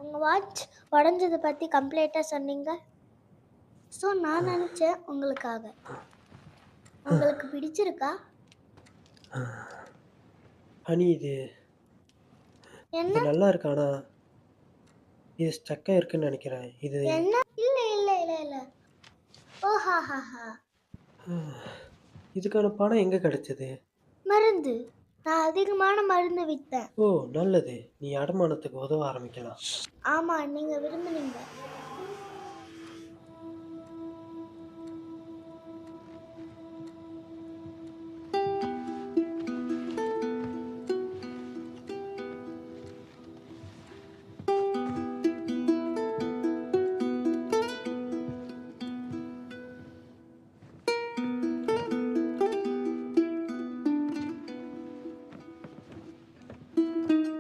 உங்க வாட்ச் உடைஞ்சத பத்தி கம்ப்ளைண்ட்டா சொன்னீங்க. ஸோ நான் நினைச்சேன் உங்களுக்காக. உங்களுக்கு பிடிச்சிருக்கா? ஹனி இது இது என்ன? நல்லா இருக்கு. ஆனா இது ஸ்டக்கா இருக்குன்னு நினைக்கிறேன். இது என்ன? இல்ல, இல்ல, இல்ல, இல்ல. ஓஹாஹாஹா! இதுக்கான பணம் எங்க கிடைச்சது? மருந்து. நான் அதிகமான மருந்து வித்தேன். ஓ! நல்லது. நீ அடமானத்துக்கு உதவ ஆரம்பிக்கலாம். ஆமா, நீங்க விரும்புனீங்க.